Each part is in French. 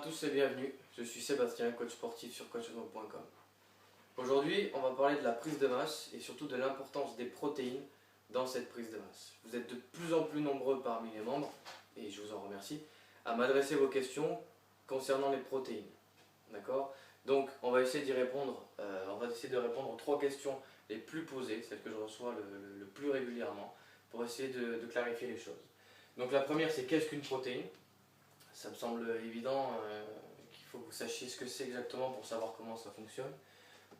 tous et bienvenue, je suis Sébastien, coach sportif sur coachonome.com. Aujourd'hui, on va parler de la prise de masse et surtout de l'importance des protéines dans cette prise de masse. Vous êtes de plus en plus nombreux parmi les membres, et je vous en remercie, à m'adresser vos questions concernant les protéines. D'accord? Donc, on va essayer d'y répondre, de répondre aux 3 questions les plus posées, celles que je reçois le plus régulièrement, pour essayer de clarifier les choses. Donc la première, c'est qu'est-ce qu'une protéine? Ça me semble évident qu'il faut que vous sachiez ce que c'est exactement pour savoir comment ça fonctionne.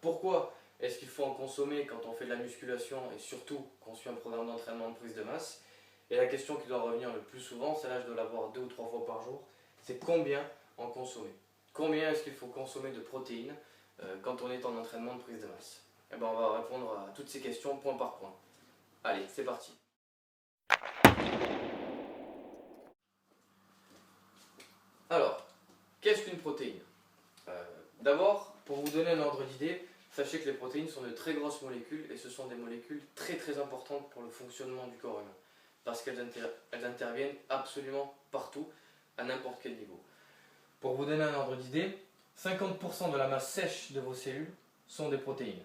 Pourquoi est-ce qu'il faut en consommer quand on fait de la musculation et surtout qu'on suit un programme d'entraînement de prise de masse? Et la question qui doit revenir le plus souvent, celle-là je dois l'avoir 2 ou 3 fois par jour, c'est combien en consommer? Combien est-ce qu'il faut consommer de protéines quand on est en entraînement de prise de masse? Et ben on va répondre à toutes ces questions point par point. Allez, c'est parti. Alors, qu'est-ce qu'une protéine? D'abord, pour vous donner un ordre d'idée, sachez que les protéines sont de très grosses molécules et ce sont des molécules très très importantes pour le fonctionnement du corps humain parce qu'elles interviennent absolument partout, à n'importe quel niveau. Pour vous donner un ordre d'idée, 50% de la masse sèche de vos cellules sont des protéines.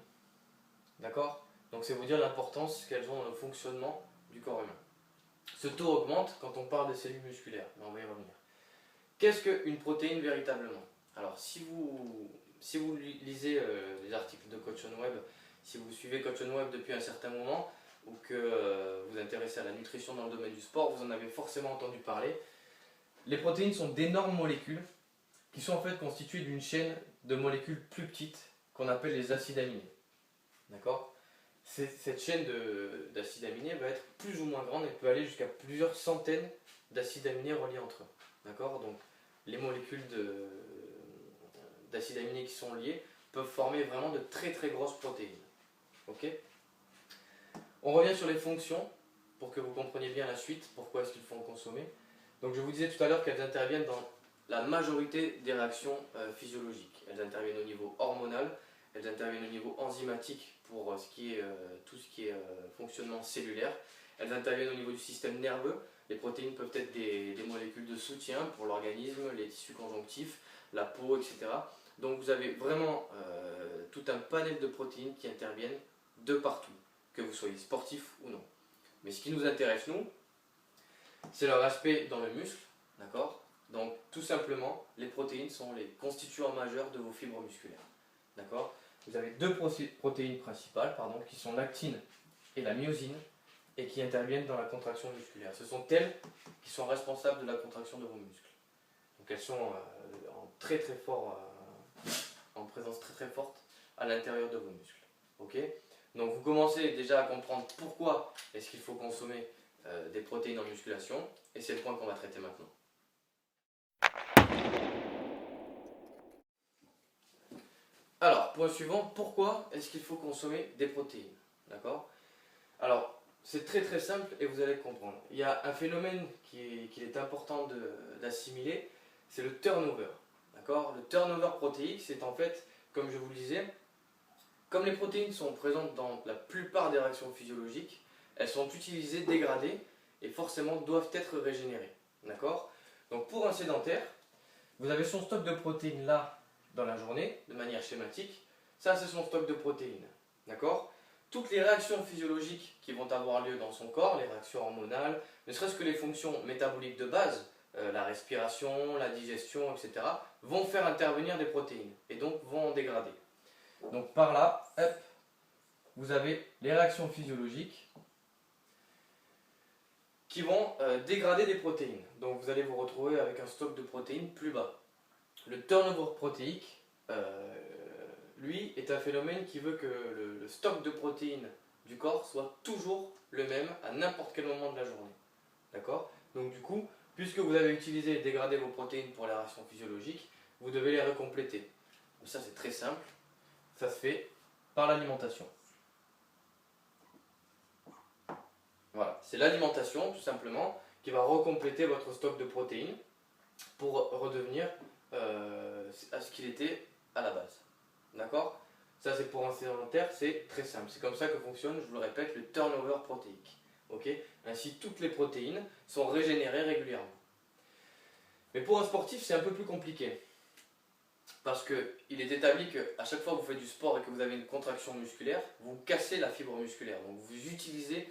D'accord? Donc c'est vous dire l'importance qu'elles ont dans le fonctionnement du corps humain. Ce taux augmente quand on parle des cellules musculaires, mais on va y revenir. Qu'est-ce qu'une protéine véritablement? Alors si vous lisez les articles de Coach on Web, si vous suivez Coach on Web depuis un certain moment, ou que vous vous intéressez à la nutrition dans le domaine du sport, vous en avez forcément entendu parler. Les protéines sont d'énormes molécules qui sont en fait constituées d'une chaîne de molécules plus petites qu'on appelle les acides aminés. D'accord? Cette chaîne d'acides aminés va être plus ou moins grande et peut aller jusqu'à plusieurs centaines d'acides aminés reliés entre eux. D'accord? Donc les molécules d'acides aminés qui sont liées peuvent former vraiment de très très grosses protéines. Ok? On revient sur les fonctions pour que vous compreniez bien la suite, pourquoi est-ce qu'il faut en consommer. Donc je vous disais tout à l'heure qu'elles interviennent dans la majorité des réactions physiologiques. Elles interviennent au niveau hormonal, elles interviennent au niveau enzymatique pour tout ce qui est fonctionnement cellulaire. Elles interviennent au niveau du système nerveux. Les protéines peuvent être des molécules de soutien pour l'organisme, les tissus conjonctifs, la peau, etc. Donc vous avez vraiment tout un panel de protéines qui interviennent de partout, que vous soyez sportif ou non. Mais ce qui nous intéresse, nous, c'est leur aspect dans le muscle, d'accord? Donc tout simplement, les protéines sont les constituants majeurs de vos fibres musculaires, d'accord? Vous avez 2 protéines principales, qui sont l'actine et la myosine, et qui interviennent dans la contraction musculaire. Ce sont elles qui sont responsables de la contraction de vos muscles. Donc elles sont en présence très très forte à l'intérieur de vos muscles. Ok? Donc vous commencez déjà à comprendre pourquoi est-ce qu'il faut consommer des protéines en musculation, et c'est le point qu'on va traiter maintenant. Alors, point suivant, pourquoi est-ce qu'il faut consommer des protéines? D'accord? Alors, c'est très très simple et vous allez comprendre. Il y a un phénomène qu'il est important d'assimiler, c'est le turnover. D'accord? Le turnover protéique, c'est en fait, comme je vous le disais, comme les protéines sont présentes dans la plupart des réactions physiologiques, elles sont utilisées, dégradées et forcément doivent être régénérées. D'accord? Donc pour un sédentaire, vous avez son stock de protéines là dans la journée, de manière schématique. Ça, c'est son stock de protéines. D'accord? Toutes les réactions physiologiques qui vont avoir lieu dans son corps, les réactions hormonales, ne serait-ce que les fonctions métaboliques de base, la respiration, la digestion, etc., vont faire intervenir des protéines et donc vont en dégrader. Donc par là, hop, vous avez les réactions physiologiques qui vont dégrader des protéines. Donc vous allez vous retrouver avec un stock de protéines plus bas. Le turnover protéique, lui, est un phénomène qui veut que le stock de protéines du corps soit toujours le même à n'importe quel moment de la journée. D'accord? Donc du coup, puisque vous avez utilisé et dégradé vos protéines pour les réactions physiologiques, vous devez les recompléter. Donc ça c'est très simple, ça se fait par l'alimentation. Voilà, c'est l'alimentation tout simplement qui va recompléter votre stock de protéines pour redevenir à ce qu'il était à la base. D'accord? Ça c'est pour un sédentaire, c'est très simple. C'est comme ça que fonctionne, je vous le répète, le turnover protéique. Okay? Ainsi toutes les protéines sont régénérées régulièrement. Mais pour un sportif c'est un peu plus compliqué. Parce qu'il est établi qu'à chaque fois que vous faites du sport et que vous avez une contraction musculaire, vous cassez la fibre musculaire. Donc vous utilisez,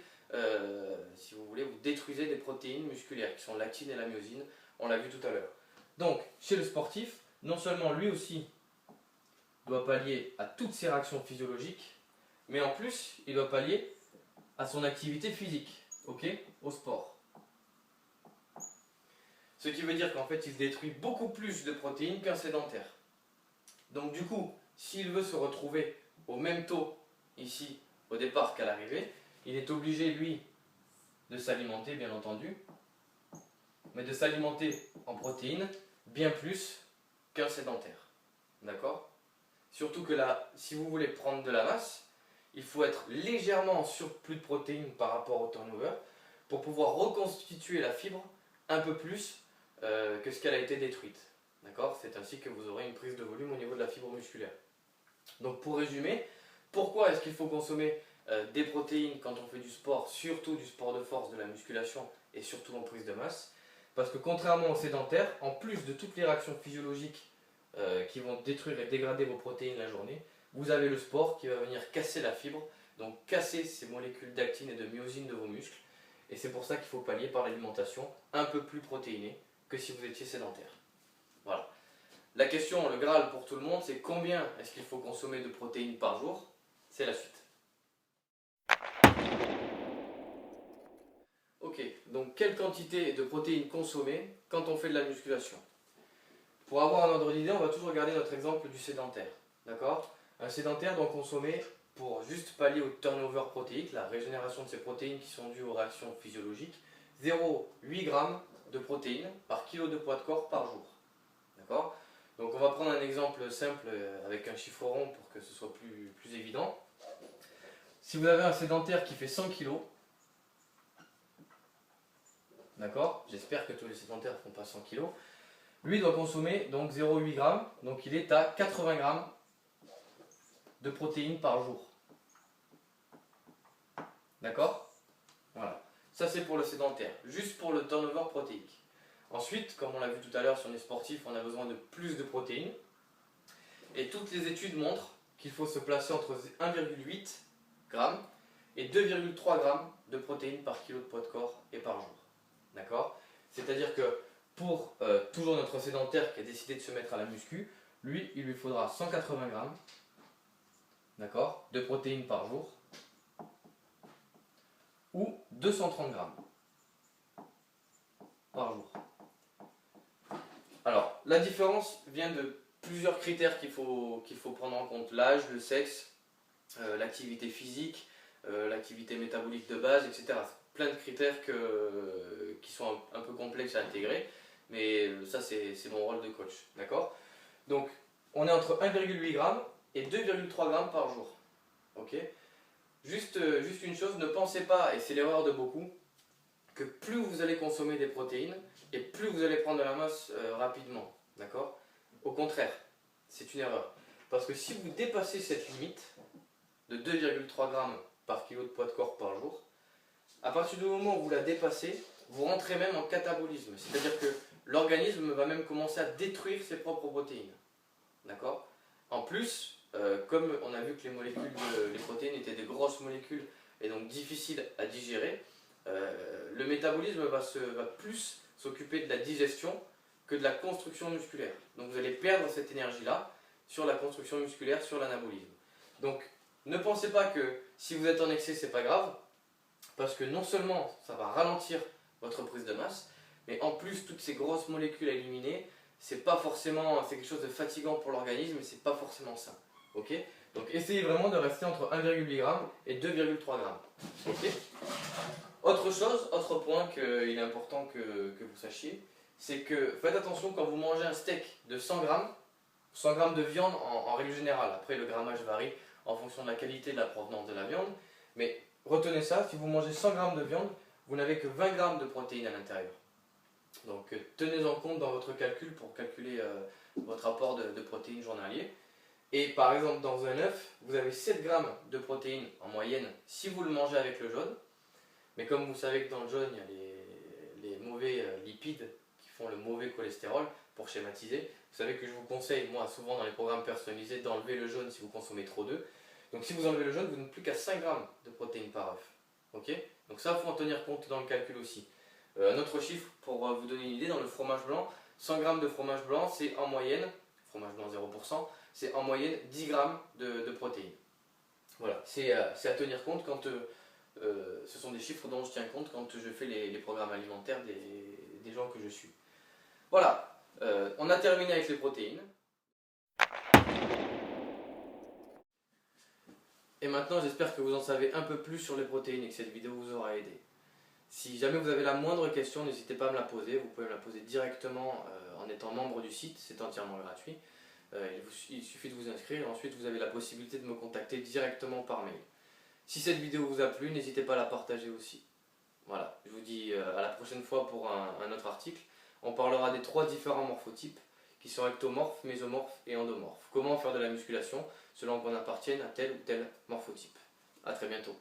si vous voulez, vous détruisez des protéines musculaires qui sont l'actine et la myosine. On l'a vu tout à l'heure. Donc chez le sportif, non seulement lui aussi doit pallier à toutes ses réactions physiologiques, mais en plus il doit pallier à son activité physique, ok, au sport. Ce qui veut dire qu'en fait il détruit beaucoup plus de protéines qu'un sédentaire. Donc du coup, s'il veut se retrouver au même taux ici au départ qu'à l'arrivée, il est obligé lui de s'alimenter bien entendu, mais de s'alimenter en protéines bien plus qu'un sédentaire. D'accord? Surtout que là, si vous voulez prendre de la masse, il faut être légèrement en surplus de protéines par rapport au turnover pour pouvoir reconstituer la fibre un peu plus que ce qu'elle a été détruite. D'accord? C'est ainsi que vous aurez une prise de volume au niveau de la fibre musculaire. Donc pour résumer, pourquoi est-ce qu'il faut consommer des protéines quand on fait du sport, surtout du sport de force, de la musculation et surtout en prise de masse? Parce que contrairement aux sédentaires, en plus de toutes les réactions physiologiques qui vont détruire et dégrader vos protéines la journée, vous avez le sport qui va venir casser la fibre, donc casser ces molécules d'actine et de myosine de vos muscles. Et c'est pour ça qu'il faut pallier par l'alimentation un peu plus protéinée que si vous étiez sédentaire. Voilà. La question, le Graal pour tout le monde, c'est combien est-ce qu'il faut consommer de protéines par jour? C'est la suite. Ok, donc quelle quantité de protéines consommer quand on fait de la musculation? Pour avoir un ordre d'idée, on va toujours regarder notre exemple du sédentaire. D'accord? Un sédentaire doit consommer, pour juste pallier au turnover protéique, la régénération de ces protéines qui sont dues aux réactions physiologiques, 0,8 g de protéines par kilo de poids de corps par jour. D'accord? Donc on va prendre un exemple simple avec un chiffre rond pour que ce soit plus évident. Si vous avez un sédentaire qui fait 100 kg, d'accord? J'espère que tous les sédentaires ne font pas 100 kg. Lui doit consommer donc 0,8 g, donc il est à 80 g de protéines par jour. D'accord? Voilà. Ça c'est pour le sédentaire, juste pour le turnover protéique. Ensuite, comme on l'a vu tout à l'heure, si on est sportif, on a besoin de plus de protéines. Et toutes les études montrent qu'il faut se placer entre 1,8 g et 2,3 g de protéines par kilo de poids de corps et par jour. D'accord? C'est-à-dire que pour toujours notre sédentaire qui a décidé de se mettre à la muscu, lui, il lui faudra 180 g, d'accord, de protéines par jour, ou 230 g par jour. Alors, la différence vient de plusieurs critères qu'il faut prendre en compte. L'âge, le sexe, l'activité physique, l'activité métabolique de base, etc. Plein de critères qui sont un peu complexes à intégrer, mais ça c'est mon rôle de coach. D'accord? Donc, on est entre 1,8 g et 2,3 g par jour. Ok? Juste une chose, ne pensez pas, et c'est l'erreur de beaucoup, que plus vous allez consommer des protéines, et plus vous allez prendre de la masse rapidement. D'accord? Au contraire, c'est une erreur. Parce que si vous dépassez cette limite de 2,3 g par kilo de poids de corps par jour, à partir du moment où vous la dépassez, vous rentrez même en catabolisme. C'est-à-dire que l'organisme va même commencer à détruire ses propres protéines. D'accord? En plus, comme on a vu que les molécules, les protéines étaient des grosses molécules et donc difficiles à digérer, le métabolisme va plus s'occuper de la digestion que de la construction musculaire. Donc vous allez perdre cette énergie-là sur la construction musculaire, sur l'anabolisme. Donc ne pensez pas que si vous êtes en excès, c'est pas grave, parce que non seulement ça va ralentir votre prise de masse, mais en plus toutes ces grosses molécules à éliminer, c'est quelque chose de fatigant pour l'organisme et c'est pas forcément sain. Ok? Donc essayez vraiment de rester entre 1,8 g et 2,3 g. Ok? Autre point qu'il est important que vous sachiez, c'est que faites attention quand vous mangez un steak de 100 g, 100 g de viande en règle générale. Après, le grammage varie en fonction de la qualité et de la provenance de la viande. Mais retenez ça, si vous mangez 100 g de viande, vous n'avez que 20 g de protéines à l'intérieur. Donc tenez-en compte dans votre calcul pour calculer votre apport de protéines journalier. Et par exemple, dans un œuf, vous avez 7 g de protéines en moyenne si vous le mangez avec le jaune. Mais comme vous savez que dans le jaune, il y a les mauvais lipides font le mauvais cholestérol, pour schématiser. Vous savez que je vous conseille, moi souvent dans les programmes personnalisés, d'enlever le jaune si vous consommez trop d'œufs. Donc si vous enlevez le jaune, vous n'êtes plus qu'à 5 grammes de protéines par œuf. Ok? Donc ça, il faut en tenir compte dans le calcul aussi. Un autre chiffre pour vous donner une idée, dans le fromage blanc, 100 grammes de fromage blanc, c'est en moyenne, fromage blanc 0%, c'est en moyenne 10 grammes de protéines. Voilà, c'est à tenir compte quand ce sont des chiffres dont je tiens compte quand je fais les programmes alimentaires des gens que je suis. Voilà, on a terminé avec les protéines. Et maintenant, j'espère que vous en savez un peu plus sur les protéines et que cette vidéo vous aura aidé. Si jamais vous avez la moindre question, n'hésitez pas à me la poser. Vous pouvez me la poser directement en étant membre du site, c'est entièrement gratuit. Il suffit de vous inscrire et ensuite vous avez la possibilité de me contacter directement par mail. Si cette vidéo vous a plu, n'hésitez pas à la partager aussi. Voilà, je vous dis à la prochaine fois pour un autre article. On parlera des 3 différents morphotypes qui sont ectomorphes, mésomorphes et endomorphes. Comment faire de la musculation selon qu'on appartienne à tel ou tel morphotype. A très bientôt.